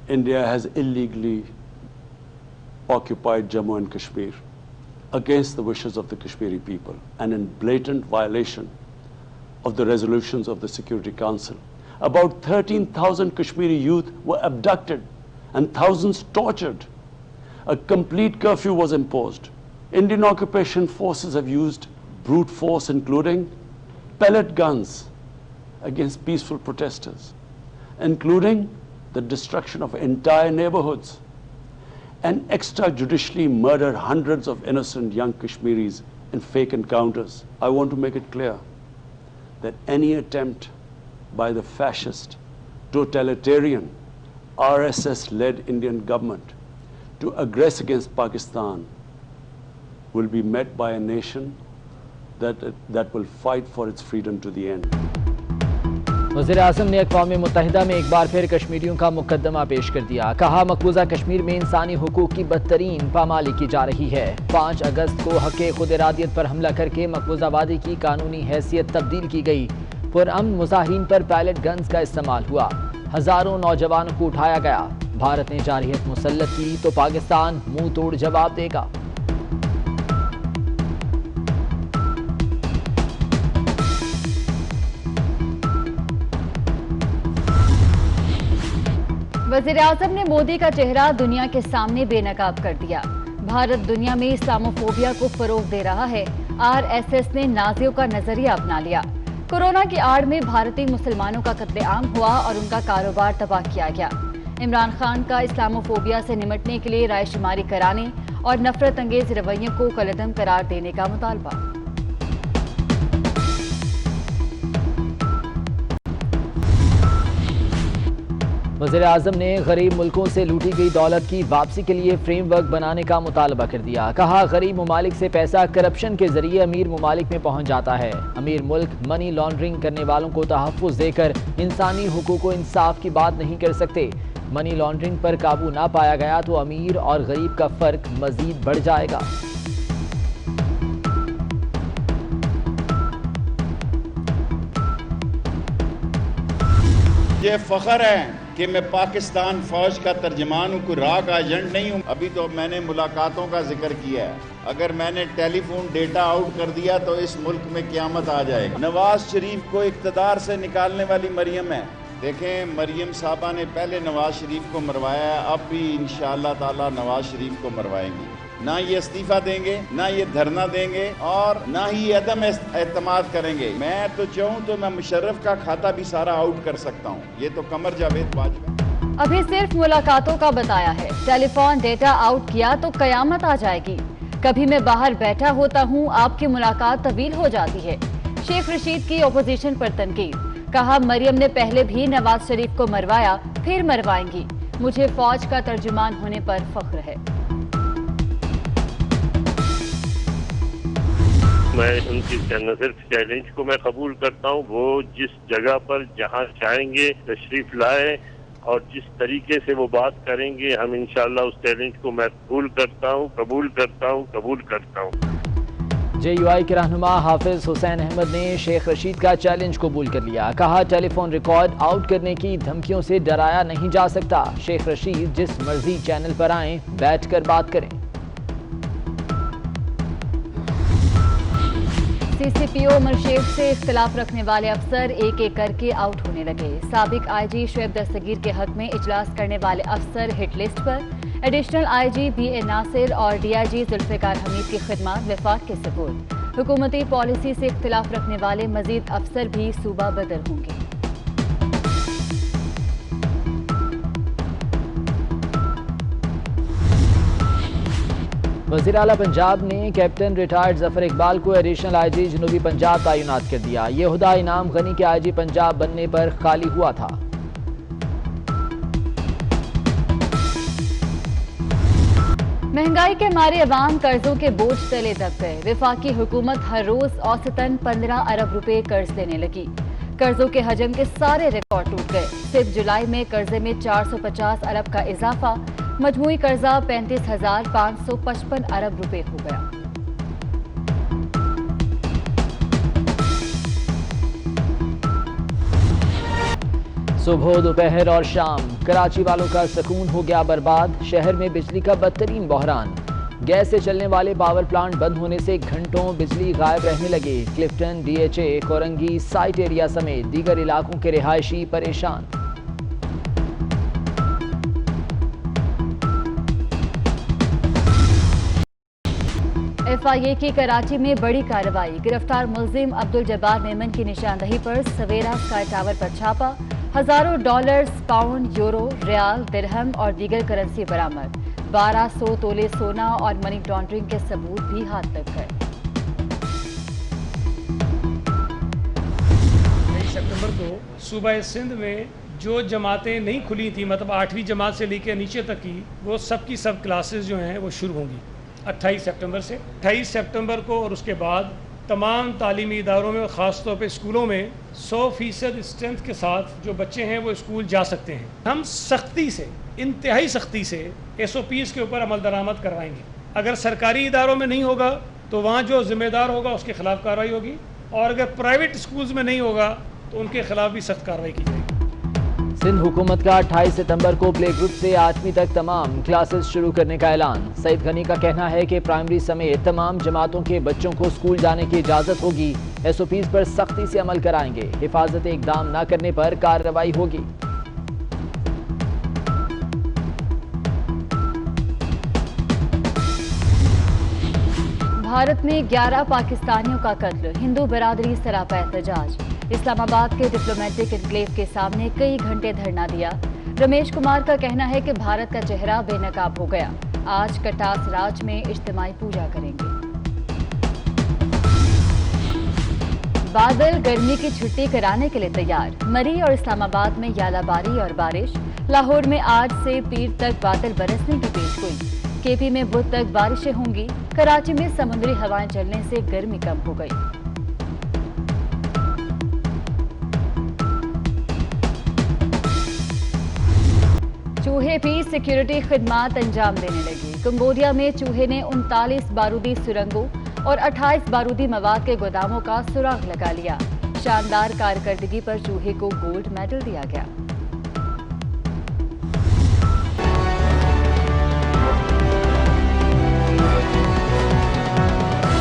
India has illegally occupied Jammu and Kashmir against the wishes of the Kashmiri people and in blatant violation of the resolutions of the Security Council. About 13,000 Kashmiri youth were abducted and thousands tortured. A complete curfew was imposed. Indian occupation forces have used brute force, including pellet guns against peaceful protesters, including the destruction of entire neighborhoods, and extrajudicially murdered hundreds of innocent young Kashmiris in fake encounters. I want to make it clear that any attempt by the fascist, totalitarian, RSS-led Indian government to aggress against Pakistan will be met by a nation that will fight for its freedom to the end. वज़ीर-ए-आज़म ने अक़वाम मुत्तहिदा में एक बार फिर कश्मीरियों का मुकदमा पेश कर दिया। कहा, मकबूजा कश्मीर में इंसानी हुकूक की बदतरीन पामाली की जा रही है। 5 अगस्त को हक़ खुद इरादियत पर हमला करके मकबूजा वादी की कानूनी हैसियत तब्दील की गई। पुरअमन मुजाहिरीन पर पैलेट गन्स का इस्तेमाल हुआ। हज़ारों नौजवानों को उठाया गया। भारत ने जारहियत मुसल्लत की तो पाकिस्तान मुंह तोड़ जवाब देगा। वज़ीर-ए-आज़म ने मोदी का चेहरा दुनिया के सामने बेनकाब कर दिया। भारत दुनिया में इस्लामोफोबिया को फरोग दे रहा है। RSS ने नाजियों का नजरिया अपना लिया। कोरोना की आड़ में भारतीय मुसलमानों का कत्लेआम हुआ और उनका कारोबार तबाह किया गया। इमरान खान का इस्लामोफोबिया से निमटने के लिए रायशुमारी कराने और नफरत अंगेज रवैयों को कलअदम करार देने का मुतालबा। वज़ीर-ए-आज़म ने गरीब मुल्कों से लूटी गई दौलत की वापसी के लिए फ्रेमवर्क बनाने का मुतालबा कर दिया। कहा, गरीब ममालिक से पैसा करप्शन के जरिए अमीर ममालिक में पहुंच जाता है। अमीर मुल्क मनी लॉन्ड्रिंग करने वालों को तहफ़्फ़ुज़ देकर इंसानी हुकूक व इंसाफ की बात नहीं कर सकते। मनी लॉन्ड्रिंग पर काबू ना पाया गया तो अमीर और गरीब का फ़र्क मज़ीद बढ़ जाएगा। ये फ़ख्र है कि मैं पाकिस्तान फौज का तर्जमान हूँ, कोई रॉ का एजेंट नहीं हूँ। अभी तो मैंने मुलाकातों का जिक्र किया है। अगर मैंने टेलीफोन डेटा आउट कर दिया तो इस मुल्क में क़यामत आ जाएगी। नवाज शरीफ को इक़्तिदार से निकालने वाली मरियम है। देखें, मरियम साहबा ने पहले नवाज शरीफ को मरवाया है, अब भी इंशाअल्लाह ताला नवाज शरीफ को मरवाएंगी। ना ये इस्तीफा देंगे, ना ये धरना देंगे और ना ही ये अदम एतमाद करेंगे। मैं तो चाहूँ तो मैं मुशर्रफ का खाता भी सारा आउट कर सकता हूँ। ये तो कमर जावेद बाजवा। अभी सिर्फ मुलाकातों का बताया है। टेलीफोन डेटा आउट किया तो कयामत आ जाएगी। कभी मैं बाहर बैठा होता हूँ, आपकी मुलाकात तवील हो जाती है। शेख रशीद की ओपोजिशन पर तनकीद। कहा, मरियम ने पहले भी नवाज शरीफ को मरवाया, फिर मरवाएंगी। मुझे फौज का तर्जुमान होने पर फख्र है। मैं उनकी सिर्फ चैलेंज को मैं कबूल करता हूँ। वो जिस जगह पर जहाँ चाहेंगे तशरीफ लाए और जिस तरीके से वो बात करेंगे, हम इंशाल्लाह उस चैलेंज को मैं कबूल करता हूँ। JUI के रहनुमा हाफिज हुसैन अहमद ने शेख रशीद का चैलेंज कबूल कर लिया। कहा, टेलीफोन रिकॉर्ड आउट करने की धमकियों से डराया नहीं जा सकता। शेख रशीद जिस मर्जी चैनल पर आएं, बैठकर बात करें। CCPO उमर शेख से इख्तिलाफ रखने वाले अफसर एक एक करके आउट होने लगे। साबिक IG शुएब दस्तगीर के हक में इजलास करने वाले अफसर हिट लिस्ट पर। एडिशनल IG BA नासिर और DIG जुल्फ़िकार हमीद की खिदमत वफाक के सुपुर्द। हुकूमती पॉलिसी से इख्तिलाफ रखने वाले मजीद अफसर भी सूबा बदर होंगे। वज़ीर आला पंजाब ने कैप्टन रिटायर्ड जफर इकबाल को एडिशनल IG जनूबी पंजाब तैनात कर दिया। ये हुदा इनाम गनी के IG पंजाब बनने पर खाली हुआ था। महंगाई के मारे अवाम कर्जों के बोझ तले दब गए। वफाकी हुकूमत हर रोज औसतन 15 अरब रुपए कर्ज देने लगी। कर्जों के हजम के सारे रिकॉर्ड टूट गए। सिर्फ जुलाई में कर्जे में 450 अरब का इजाफा, मजमूई कर्जा 35,555 अरब रुपए हो गया। सुबह, दोपहर और शाम कराची वालों का सुकून हो गया बर्बाद, शहर में बिजली का बदतरीन बहरान। गैस से चलने वाले पावर प्लांट बंद होने से घंटों बिजली गायब रहने लगे। Clifton, DHA, Korangi, site area समेत दीगर इलाकों के रिहायशी परेशान। FIA की कराची में बड़ी कार्रवाई, गिरफ्तार मुलजिम अब्दुल जब्बार मेमन की निशानदही पर सवेरा स्काई टावर पर छापा, हजारों डॉलर्स, पाउंड, यूरो, रियाल, दिरहम और दीगर करेंसी बरामद। 1200 तोले सोना और मनी लॉन्ड्रिंग के सबूत भी हाथ लग गए। 23 सितंबर को सूबा सिंध में जो जमातें नहीं खुली थी, मतलब 8वीं जमात से लेकर नीचे तक की, वो सब की सब क्लासेस जो हैं वो शुरू होंगी 28 सितंबर से। 28 सितंबर को और उसके बाद तमाम तालीमी इदारों में, ख़ास तौर पे स्कूलों में 100% स्ट्रेंथ के साथ जो बच्चे हैं वो स्कूल जा सकते हैं। हम सख्ती से, इंतहाई सख्ती से SOPs के ऊपर अमल दरामद करवाएंगे। अगर सरकारी इदारों में नहीं होगा तो वहाँ जो जिम्मेदार होगा उसके खिलाफ कार्रवाई होगी, और अगर प्राइवेट स्कूल्स में नहीं होगा तो उनके खिलाफ भी सख्त कार्रवाई की जाएगी। सिंध हुकूमत का 28 सितंबर को प्ले ग्रुप से 8वीं तक तमाम क्लासेस शुरू करने का ऐलान। सईद गनी का कहना है कि प्राइमरी समेत तमाम जमातों के बच्चों को स्कूल जाने की इजाज़त होगी। SOPs पर सख्ती से अमल कराएंगे। हिफाजती इकदाम न करने पर कार्रवाई होगी। भारत में 11 पाकिस्तानियों का कत्ल, हिंदू बरादरी सरापा एहतजाज। इस्लामाबाद के डिप्लोमेटिक एनक्लेव के सामने कई घंटे धरना दिया। रमेश कुमार का कहना है कि भारत का चेहरा बेनकाब हो गया। आज कटास राज में इज्तिमाई पूजा करेंगे। बादल गर्मी की छुट्टी कराने के लिए तैयार, मरी और इस्लामाबाद में यालाबारी और बारिश। लाहौर में आज से पीर तक बादल बरसने की पेशगोई। KP में बुध तक बारिशें होंगी। कराची में समुद्री हवाएं चलने से गर्मी कम हो गई। चूहे भी सिक्योरिटी खिदमात अंजाम देने लगी। कंबोडिया में चूहे ने 39 बारूदी सुरंगों और 28 बारूदी मवाद के गोदामों का सुराग लगा लिया। शानदार कारकर्दगी पर चूहे को गोल्ड मेडल दिया गया।